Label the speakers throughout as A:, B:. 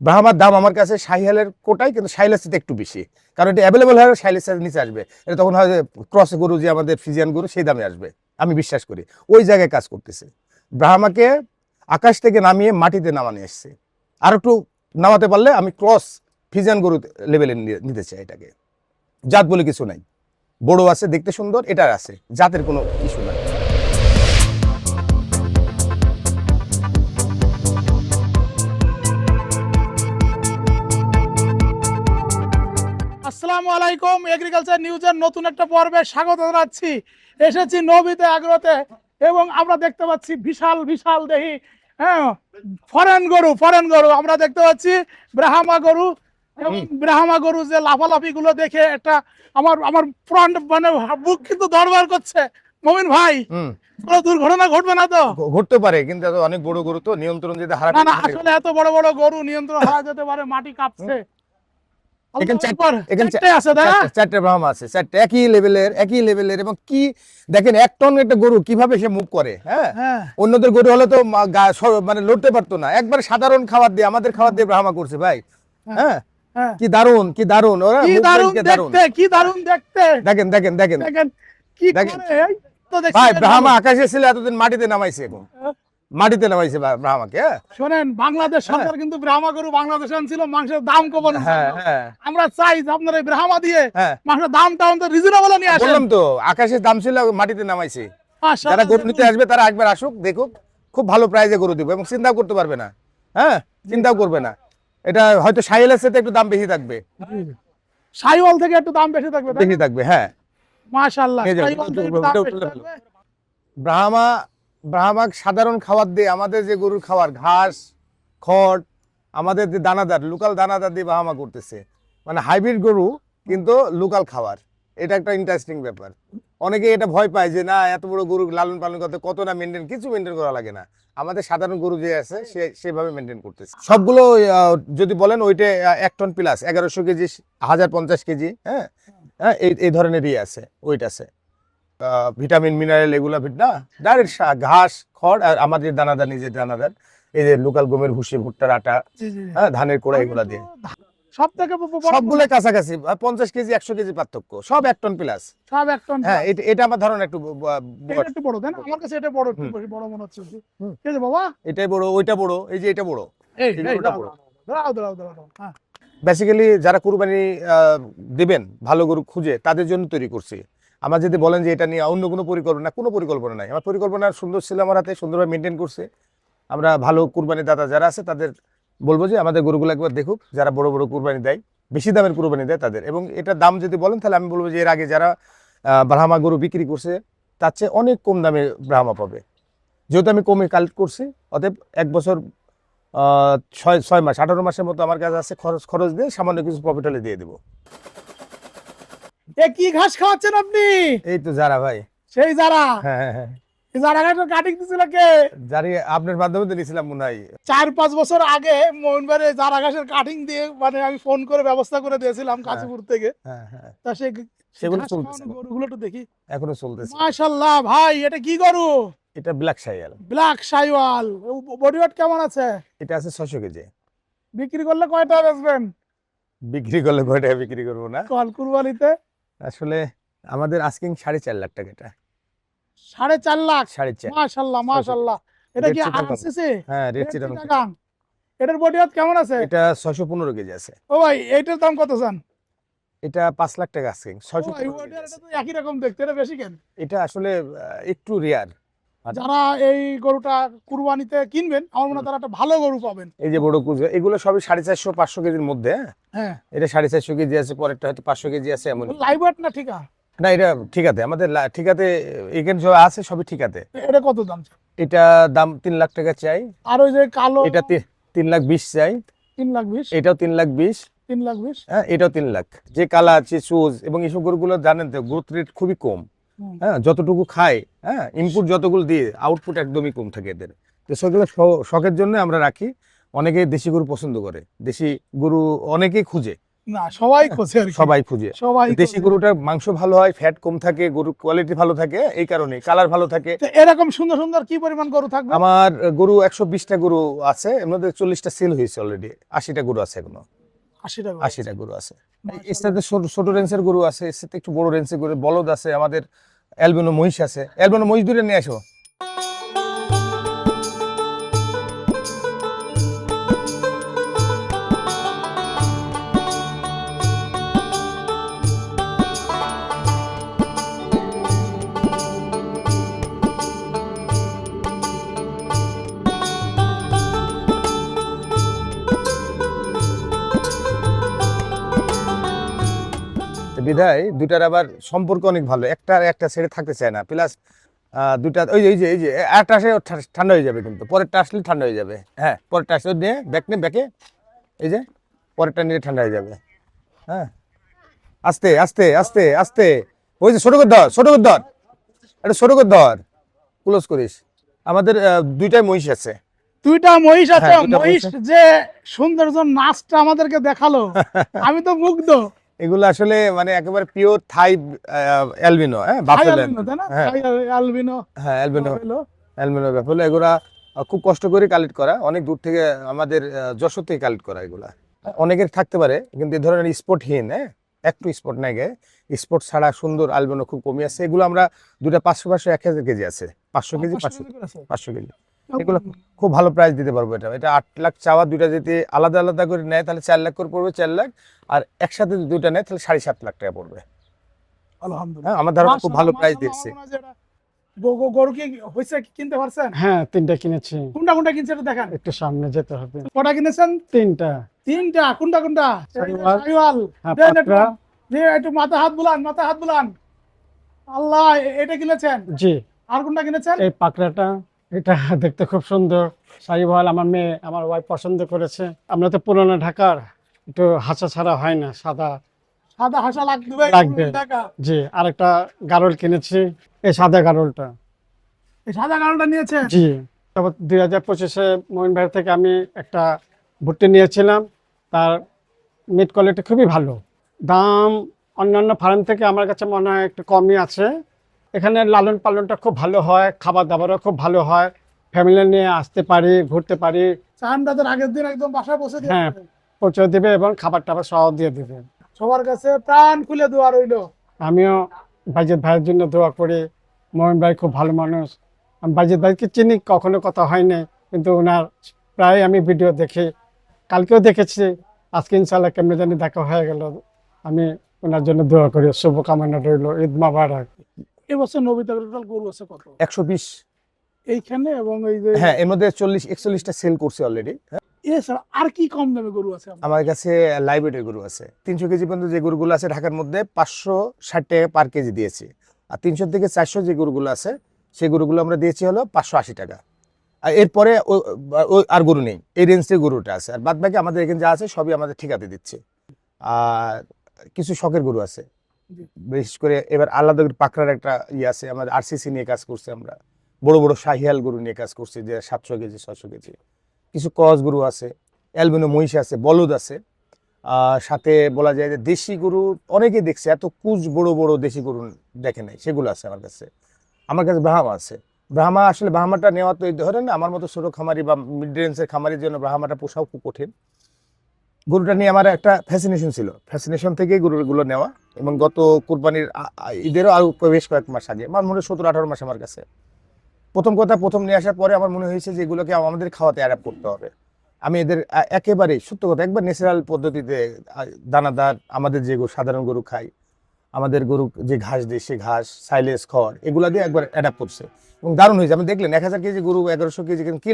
A: ব্রাহ্মার দাম আমার কাছে শাহিওয়ালের কোটাই, কিন্তু শাহিওয়ালের সাথে একটু বেশি, কারণ এটা অ্যাভেলেবল হয় শাহিওয়ালের সাথে নিচে আসবে। এটা তখন হয় ক্রস গরু, যে আমাদের ফ্রিজিয়ান গরু, সেই দামে আসবে আমি বিশ্বাস করি। ওই জায়গায় কাজ করতেছে। ব্রাহ্মাকে আকাশ থেকে নামিয়ে মাটিতে নামানো এসছে, আর একটু নামাতে পারলে আমি ক্রস ফ্রিজিয়ান গরু লেভেলে নিতে চাই এটাকে। জাত বলে কিছু নাই, বড় আছে, দেখতে সুন্দর, এটার আছে, জাতের কোনো ইস্যু নাই।
B: আসসালামু আলাইকুম, এগ্রিকালচার নিউজের নতুন একটা পর্বে স্বাগত জানাচ্ছি। এসেছি নবীতে আগ্রহতে, এবং আমরা দেখতে পাচ্ছি বিশাল বিশাল দেহি ফরেন গরু আমরা দেখতে পাচ্ছি, ব্রাহ্মা গরু। এবং ব্রাহ্মা গরু যে লাফালাফি গুলো দেখে একটা আমার ফ্রন্ট মানে বুক কিন্তু দরবার করছে। মমিন ভাই, কোনো দুর্ঘটনা ঘটবে না তো?
A: ঘটতে পারে, কিন্তু এত অনেক বড় গরু তো নিয়ন্ত্রণ যদি হারাতে
B: না, আসলে এত বড় বড় গরু নিয়ন্ত্রণ হারা যেতে পারে, মাটি কাঁপছে।
A: চারটে ব্রাহ্মা আছে, চারটে একই লেভেলের এবং কি দেখেন, 1 টন একটা গরু কিভাবে সে মুভ করে। হ্যাঁ, অন্যদের গরু হলে তো মানে লড়তে পারতো না, একবার সাধারণ খাবার দিয়ে, আমাদের খাবার দিয়ে ব্রাহ্মা করছে ভাই। হ্যাঁ, কি দারুন, কি দারুন, ওরা
B: কি দারুন দেখতে।
A: দেখেন
B: কি করে এই তো দেখছি
A: ভাই, ব্রাহ্মা আকাশে ছিল এতদিন, মাটিতে নামাইছে, এখন মাটিতে নামাইছে ব্রাহ্মাকে।
B: শোনেন, বাংলাদেশ সরকার কিন্তু ব্রাহ্মা গরু বাংলাদেশে আনছিল মাংসের দাম কমানো। আমরা চাই যে আপনারা এই ব্রাহ্মা দিয়ে মাংসের দামটা তো রিজনেবল নিয়ে আসেন।
A: বললাম তো, আকাশের দাম ছিল, মাটিতে নামাইছে। যারা গরু নিতে আসবে তারা একবার আসুক, দেখুক, খুব ভালো প্রাইজে গরু দিব, এবং চিন্তাও করতে পারবে না। হ্যাঁ, চিন্তাও করবে না। এটা হয়তো শাহিওয়ালের সাথে একটু দাম বেশি থাকবে,
B: শাহিওয়াল থেকে একটু দাম বেশি থাকবে।
A: হ্যাঁ,
B: মাশাআল্লাহ।
A: ব্রাহ্মা সাধারণ খাবার দিয়ে, আমাদের যে গরুর খাবার, ঘাস, খড়, আমাদের যে দানাদার, লোকাল দানাদার দিয়ে ব্রাহ্মা করতেছে, মানে হাইব্রিড গরু কিন্তু লোকাল খাবার। এটা একটা ইন্টারেস্টিং ব্যাপার। অনেকে এটা ভয় পায় যে না, এত বড় গরু লালন পালন করতে কত না মেনটেন, কিছু মেনটেন করা লাগে না। আমাদের সাধারণ গরু যে আছে সেভাবে মেনটেন করতেছে সবগুলো। যদি বলেন ওইটা 1 টন প্লাস, 1100 কেজি, 1050 কেজি। হ্যাঁ, এই ধরনেরই আছে, ওইট আছে। ভিটামিন মিনারেল এগুলা না, ডাইরেক্ট ঘাস, খড়, আর আমাদের দানাদার, নিজের দানাদার, এই যে লোকাল গমের ভুসি, ভুট্টার আটা, হ্যাঁ, ধানের কোড়া, এগুলা দিয়ে সবগুলো কাছাকাছি 50 কেজি 100 কেজি পার্থক্য, সব 1 টন প্লাস,
B: সব 1 টন।
A: হ্যাঁ, এটা আমার ধারণা একটু
B: বড় দেন, আমার কাছে এটা বড়, একটু বেশি বড় মনে হচ্ছে। ঠিক আছে বাবা,
A: এটাই বড়, ওইটা বড়, এই যে এটা বড়,
B: ওটা বড়। দাঁড়াও। হ্যাঁ,
A: বেসিক্যালি যারা কুরবানি দিবেন, ভালো গরু খুঁজে, তাদের জন্য তৈরি করছি। আমার যদি বলেন যে এটা নিয়ে অন্য কোনো পরিকল্পনা নাই। আমার পরিকল্পনা সুন্দর ছিল, আমার হাতে সুন্দরভাবে মেনটেন করছে। আমরা ভালো কুরবানি দাতা যারা আছে তাদের বলবো যে আমাদের গরুগুলো একবার দেখুক, যারা বড় বড় কুরবানি দেয়, বেশি দামের কুরবানি দেয় তাদের। এবং এটার দাম যদি বলেন, তাহলে আমি বলবো যে এর আগে যারা ব্রাহ্মা গরু বিক্রি করছে তার চেয়ে অনেক কম দামে ব্রাহ্মা পাবে, যেহেতু আমি কমে কালেক্ট করছি। অতএব 1 বছর 6 মাস 18 মাসের মতো আমার কাছে আছে, খরচ দিয়ে সামান্য কিছু প্রফিট হলে দিয়ে দেবো।
B: কি ঘাস খাওয়াচ্ছেন আপনি?
A: এই তো যারা ভাই,
B: সেই যারা।
A: হ্যাঁ,
B: যারা ঘাসের কাটিং দিছিল কে?
A: জানি আপনার মাধ্যমে তো নিয়েছিলাম মনে হয়
B: 4-5 বছর আগে মোহনবারে যারা ঘাসের কাটিং দিয়ে, মানে আমি ফোন করে ব্যবস্থা করে দিয়েছিলাম কাশীপুর থেকে। তা
A: সেগুলো চলতেছে,
B: গরুগুলো তো দেখি
A: এখনো চলতেছে।
B: মাশাআল্লাহ ভাই, এটা কি গরু?
A: এটা black Sahiwal.
B: Black Sahiwal. Body weight কেমন আছে?
A: এটা আছে 600 কেজি।
B: বিক্রি করলে কয়টা বেচবেন?
A: বিক্রি করলে কয় টাকা বিক্রি করবো না,
B: কল কুরবানিতে
A: আসলে আমাদের আস্কিং 4.5 লাখ টাকা। এটা
B: 4.5 লাখ?
A: 4.5।
B: মাশাআল্লাহ। এটা কি আরসিসি?
A: হ্যাঁ, রেড চিটাগাং।
B: এটার বডি ওয়েট কেমন আছে?
A: এটা 615 কেজি আছে।
B: ও ভাই, এইটার দাম কত জান?
A: এটা 5 লাখ টাকা আস্কিং। 615
B: কেজি। এটা তো একই রকম দেখতে, এটা বেশি কেন?
A: এটা আসলে একটু রেয়ার।
B: যারা এই গরুটা কুরবানিতে কিনবেন, আমার মনে হয় তারা একটা ভালো গরু পাবেন।
A: এই যে বড় কুজ, এগুলো সবই 450-500 কেজির মধ্যে।
B: হ্যাঁ,
A: এটা 450 কেজি আছে, পরেরটা হয়তো 500 কেজি আছে, এমন।
B: লাইভ ওয়েট না ঠিকা?
A: না, এটা ঠিক আছে, আমাদের ঠিক আছে, এখানে যা আছে সবই ঠিক আছে।
B: এটা কত দাম?
A: এটা দাম 3 লাখ টাকা চাই।
B: আর ওই যে কালো,
A: এটা 3,20,000 চাই।
B: 3,20,000?
A: এটাও 3,20,000।
B: 3,20,000?
A: হ্যাঁ, এটাও 3 লাখ। যে কালা আছে সুজ, এবং এইসব গরুগুলো জানেন তো গ্রোথ রেট খুবই কম। হ্যাঁ, যতটুকু খায়, হ্যাঁ, ইনপুট যতগুলো দিয়ে আউটপুট একদমই কম থাকে এদের। তো সেগুলো শখের জন্য আমরা রাখি। অনেকে দেশি গরু পছন্দ করে, দেশি গরু অনেকেই খুঁজে,
B: না সবাই খোঁজে আর কি।
A: সবাই খুঁজে।
B: সবাই
A: দেশি
B: খোঁজে।
A: গরুটার মাংস ভালো হয়, ফ্যাট কম থাকে, গরুর কোয়ালিটি ভালো থাকে, এই কারণে কালার ভালো থাকে।
B: তো এরকম সুন্দর সুন্দর কি পরিমাণ গরু থাকবে?
A: আমার গরু 120টা গরু আছে, এর মধ্যে 40টা সেল হয়েছে অলরেডি, 80টা গরু আছে এখনো,
B: 80 টাকা
A: 80টা গরু আছে। এর সাথে ছোট রেঞ্জের গরু আছে, এর সাথে একটু বড় রেঞ্জের গরু, বলদ আছে, আমাদের অ্যালবিনো মহিষ আছে। অ্যালবিনো মহিষ দূরে নিয়ে আসো। বিধায় দুইটার আবার সম্পর্ক অনেক ভালো, একটা একটা ছেড়ে থাকতে চায় না। প্লাস দুইটা এই যে একটা আসে ঠান্ডা হয়ে যাবে, কিন্তু পরেরটা আসলে ঠান্ডা হয়ে যাবে। হ্যাঁ, পরেরটা আসলে নিয়ে ব্যাকে এই যে পরেরটা নিয়ে ঠান্ডা হয়ে যাবে। হ্যাঁ, আস্তে আস্তে আস্তে আস্তে, ওই যে ছোট করে ধর, ছোট করে ধর, এটা ছোট করে ধর, ক্লোজ করিস। আমাদের দুইটাই মহিষ আছে।
B: দুইটা মহিষ আছে।
A: হ্যাঁ, দুইটা
B: মহিষ
A: মহিষ
B: যে সৌন্দর্য নাচটা আমাদেরকে দেখালো, আমি তো মুগ্ধ।
A: এগুলো আসলে মানে একেবারে পিওর থাই অ্যালবিনো, হ্যাঁ,
B: থাই
A: বাফেলো।
B: অ্যালবিনো, তাই না?
A: হ্যাঁ
B: থাই অ্যালবিনো
A: হ্যাঁ, অ্যালবিনো,
B: হলো।
A: Albino buffalo. এগুলা খুব কষ্ট করে কালেক্ট করা, অনেক দূর থেকে আমাদের যশোর থেকে কালেক্ট করা। এগুলা অনেকের থাকতে পারে, কিন্তু এই ধরনের স্পটহীন, হ্যাঁ, একটু স্পট নাই গে, স্পট ছাড়া সুন্দর আলবিনো খুব কমই আছে। এগুলো আমরা দুটা 500 1000 কেজি আছে, 500 কেজি 500 কেজি। এগুলো খুব ভালো প্রাইস দিতে পারবো। এটা 8 লাখ চাওয়া, দুইটা যদি আলাদা আলাদা করে নেয় তাহলে 4 লাখ করে পড়বে, 4 লাখ। আর একসাথে যদি দুইটা নেয় তাহলে 7.5 লাখ টাকা পড়বে।
B: আলহামদুলিল্লাহ,
A: হ্যাঁ, আমার ধারণা খুব ভালো
B: মাশাআল্লাহ,
A: প্রাইস
B: মাশাআল্লাহ।
A: দিচ্ছে।
B: আমার মনে হয় যে এটা গরু কি হয়েছে, কিনতে পারছেন?
C: হ্যাঁ 3টা কিনেছি।
B: কোনটা কোনটা কিনছেন এটা দেখান।
C: একটু সামনে যেতে হবে।
B: কটা কিনেছেন?
C: 3টা।
B: তিনটা। কোনটা কোনটা?
C: শাহিওয়াল।
B: শাহিওয়াল।
C: হ্যাঁ,
B: দেন একটু,
C: পাকড়া।
B: একটু মাথা হাত বুলান, মাথা হাত বুলান। আল্লাহ, এটা কিনেছেন?
C: জি,
B: আর কোনটা কিনেছেন?
C: এই পাকড়াটা, এটা দেখতে খুব সুন্দর। শাহিওয়াল আমার মেয়ে, আমার ওয়াইফ পছন্দ করেছে। আমরা তো পুরোনো ঢাকার, একটু হাসা ছাড়া হয় না, সাদা
B: সাদা হাসা লাগবে
C: লাগবে।
B: টাকা।
C: জি, আরেকটা গারল কিনেছি, এই সাদা গারলটা।
B: এই সাদা কালোটা নিয়েছেন?
C: জি, তারপর 2025-এ মইন ভাইয়ের থেকে আমি একটা ভুট্টি নিয়েছিলাম, তার মিট কোয়ালিটি খুবই ভালো। দাম অন্যান্য ফার্ম থেকে আমার কাছে মনে হয় একটু কমই আছে। এখানে লালন পালনটা খুব ভালো হয়, খাবার দাবারও খুব ভালো হয়, ফ্যামিলি নিয়ে আসতে পারি, ঘুরতে পারি।
B: চান্দাদের আগের দিন একদম বাসায় বসে দিয়ে
C: হ্যাঁ, পৌঁছে দেবে এবং খাবার টাবার সহ দিয়ে দেবে।
B: সবার কাছে প্রাণ খুলে দোয়া রইলো।
C: আমিও বাইজিৎ ভাইয়ের জন্য দোয়া করি। মোহন ভাই খুব ভালো মানুষ। আমি বাইজিৎ ভাইকে চিনি, কখনো কথা হয়নি, কিন্তু ওনার প্রায় আমি ভিডিও দেখি, কালকেও দেখেছি, আজকে ইনশাল্লাহ কেমনে জানি দেখা হয়ে গেল। আমি ওনার জন্য দোয়া করি, শুভকামনা রইল, ঈদ মোবারক।
B: এবছর নবীতে টোটাল গরু আছে কত
A: 120।
B: এইখানে? এবং এই যে
A: হ্যাঁ, এর মধ্যে 40-41টা সেল করছে অলরেডি।
B: এছাড়া আর কি কম দামে গরু আছে আপনার?
A: আমার কাছে লাইব্রেরির গরু আছে 300 কেজি পর্যন্ত। যে গরুগুলো আছে ঢাকার মধ্যে 560 টাকা পার কেজি দিয়েছি। আর 300 থেকে 400 যে গরুগুলো আছে সেই গরুগুলো আমরা দিয়েছি হলো 580 টাকা। আর এরপরে আর গরু নেই, এই রেঞ্জের গরুটা আছে। আর বাদ বাকি আমাদের এখানে যা আছে সবই আমাদের ঠিকাতে দিচ্ছে। আর কিছু শখের গরু আছে, বিশেষ করে এবার আলাদা করে পাকড়ার একটা ইয়ে আছে। আমাদের আরসিসি নিয়ে কাজ করছি আমরা, বড় বড় শাহিয়াল গরু নিয়ে কাজ করছি, যে 700 কেজি 600 কেজি। কিছু ক্রস গরু আছে, অ্যালবিনো মহিষ আছে, বলদ আছে। সাথে বলা যায় যে দেশি গরু অনেকে দেখছে, এত কুচ বড় বড় দেশি গরু দেখে নাই, সেগুলো আছে আমার কাছে। আমার কাছে ব্রাহ্মা আছে। ব্রাহ্মা আসলে ব্রাহ্মাটা নেওয়া তো এই ধরেন আমার মতো ছোট খামারি বা মিড রেঞ্জের খামারির জন্য ব্রাহ্মাটা পোষাও খুব কঠিন। গরুটা নিয়ে আমার একটা ফ্যাসিনেশন ছিল, ফ্যাসিনেশন থেকেই গরুগুলো নেওয়া। এবং গত কুরবানির ঈদেরও আরো বেশ কয়েক মাস আগে, আমার মনে হয় 17-18 মাস আমার কাছে। প্রথম নিয়ে আসার পরে আমার মনে হয়েছে যে এগুলোকে আমাদের খাওয়াতে অ্যাডাপ্ট করতে হবে। আমি এদের একেবারে সত্য কথা, একবার ন্যাচারাল পদ্ধতিতে দানাদার আমাদের যে সাধারণ গরু খাই, আমাদের গরু যে ঘাস দিই সে ঘাস, সাইলেজ, খড়, এগুলা দিয়ে একবার অ্যাডাপ্ট করছে এবং দারুণ হয়েছে। আপনি দেখলেন 1000 কেজি গরু 1100 কেজি কি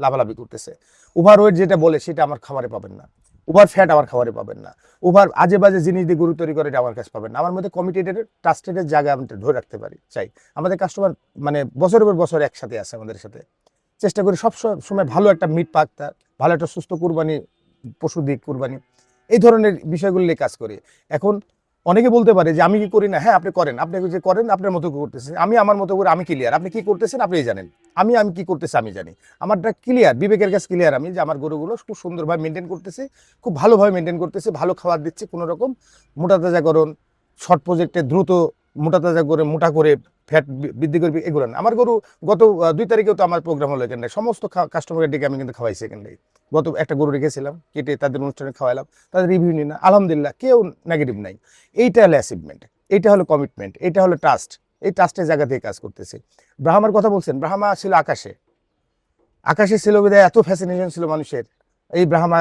A: লাফালাফি করতেছে। ওভার ওয়েট যেটা বলে সেটা আমার খাবারে পাবেন না, ওভার ফ্যাট আমার খাবারে পাবেন না, ওভার আজে বাজে জিনিস দিয়ে গরু তৈরি করে এটা আমার কাছে পাবেন না। আমার মধ্যে কমিটেড ট্রাস্টেডের জায়গা আমি ধরে রাখতে পারি চাই। আমাদের কাস্টমার মানে বছরের পর বছর একসাথে আছে আমাদের সাথে। চেষ্টা করি সব সময় ভালো একটা মিট পাক, তার ভালো একটা সুস্থ কুরবানি, পশু দিক কুরবানি, এই ধরনের বিষয়গুলো নিয়ে কাজ করি। এখন অনেকে বলতে পারে যে আমি কি করি না, হ্যাঁ আপনি করেন, আপনি যে করেন আপনার মতো করে করতেছেন, আমি আমার মতো করে আমি ক্লিয়ার, আপনি কি করতেছেন আপনি জানেন, আমি কি করতেছি আমি জানি, আমারটা ক্লিয়ার, বিবেকের কাছে ক্লিয়ার আমি যে আমার গরুগুলো খুব সুন্দরভাবে মেনটেন করতেছি, খুব ভালোভাবে মেনটেন করতেছি, ভালো খাবার দিচ্ছি, কোনো রকম মোটা তাজাকরণ শর্ট প্রজেক্টে দ্রুত মোটা তাজা করে মোটা করে ফ্যাট বৃদ্ধি করবে এগুলো না। আমার গরু গত 2 তারিখেও তো আমার প্রোগ্রাম হলো এখানে, সমস্ত কাস্টমারকে ডেকে আমি কিন্তু খাওয়াইছি এখানে। গত একটা গরু রেখেছিলাম, কেটে তাদের অনুষ্ঠানে খাওয়ালাম, তাদের রিভিউ নিই না, আলহামদুলিল্লাহ কেউ নেগেটিভ নাই। এইটা হলো অ্যাচিভমেন্ট, এইটা হলো কমিটমেন্ট, এইটা হলো ট্রাস্ট। এই ট্রাস্টের জায়গা থেকে কাজ করতেছে। ব্রাহ্মার কথা বলছেন, ব্রাহ্মা ছিল আকাশে, আকাশে ছিল বিধায় এত ফ্যাসিনেশন ছিল মানুষের। এই ব্রাহ্মা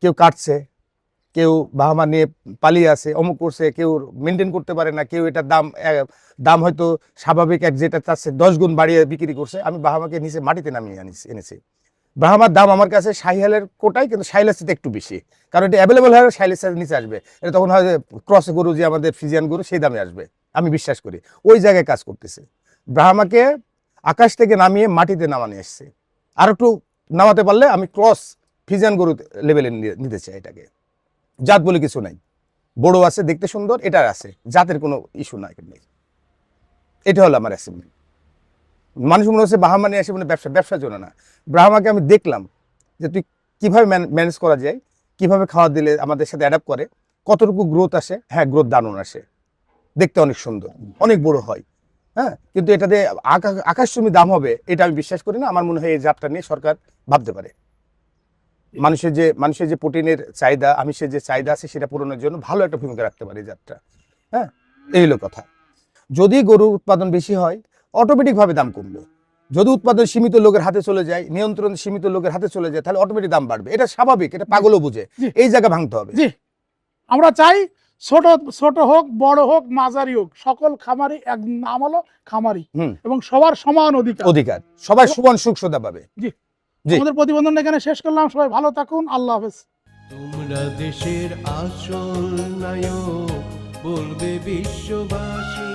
A: কেউ কাটছে, কেউ ব্রাহ্মা নিয়ে পালিয়ে আছে, অমুক করছে, কেউ মেনটেন করতে পারে না, কেউ এটার দাম হয়তো স্বাভাবিক এক যেটা চাচ্ছে 10 গুণ বাড়িয়ে বিক্রি করছে। আমি ব্রাহ্মাকে নিচে মাটিতে নামিয়ে এনেছি। ব্রাহ্মার দাম আমার কাছে শাহিহালের কোটাই, কিন্তু শাহিলের সাথে একটু বেশি, কারণ এটা অ্যাভেলেবল হয় শাহিলের সাথে নিচে আসবে, এটা তখন হয় ক্রস গরু যে আমাদের ফিজিয়ান গরু সেই দামে আসবে, আমি বিশ্বাস করি ওই জায়গায় কাজ করতেছে। ব্রাহ্মাকে আকাশ থেকে নামিয়ে মাটিতে নামানো এসছে, আর একটু নামাতে পারলে আমি ক্রস ফিজিয়ান গরু লেভেলে নিতে চাই এটাকে। জাত বলে কিছু নাই, বড় আছে দেখতে সুন্দর, এটার আছে, জাতের কোনো ইস্যু নাই। এটা হলো আমার অ্যাচিভমেন্ট। মানুষ মনে হচ্ছে ব্রাহ্মা নিয়ে আসে মানে ব্যবসার জন্য না। ব্রাহ্মাকে আমি দেখলাম যে তুই কিভাবে ম্যানেজ করা যায়, কিভাবে খাওয়া দিলে আমাদের সাথে অ্যাডাপ্ট করে, কতটুকু গ্রোথ আসে। হ্যাঁ, গ্রোথ দারুণ আসে, দেখতে অনেক সুন্দর, অনেক বড় হয়। হ্যাঁ, কিন্তু এটাতে আকাশচুম্বী দাম হবে এটা আমি বিশ্বাস করি না। আমার মনে হয় এই জাতটা নিয়ে সরকার ভাবতে পারে। মানুষের যে প্রোটিনের চাহিদা, আমিষের যে চাহিদা আছে সেটা পূরণের জন্য ভালো একটা ভূমিকা রাখতে পারে এই জাতটা। হ্যাঁ, এই হলো কথা। যদি গরুর উৎপাদন বেশি হয় অটোমেটিক ভাবে দাম কমবে। যদি উৎপাদন সীমিত লোকের হাতে চলে যায়, নিয়ন্ত্রণ সীমিত লোকের হাতে চলে যায়, তাহলে অটোমেটিক দাম বাড়বে। এটা স্বাভাবিক, এটা পাগলও বুঝে। এই জায়গা ভাঙতে হবে।
B: জি, আমরা চাই ছোট ছোট হোক, বড় হোক, মাঝারি হোক, সকল খামারি এক নাম হলো খামারি, এবং সবার সমান অধিকার,
A: সবাই সমান সুখ সুবিধা পাবে।
B: জি,
A: জি।
B: আমাদের প্রতিবেদন এখানে শেষ করলাম। সবাই ভালো থাকুন, আল্লাহ হাফেজ।
D: তোমরা দেশের আসল নায়ক, বলবে বিশ্ববাসী।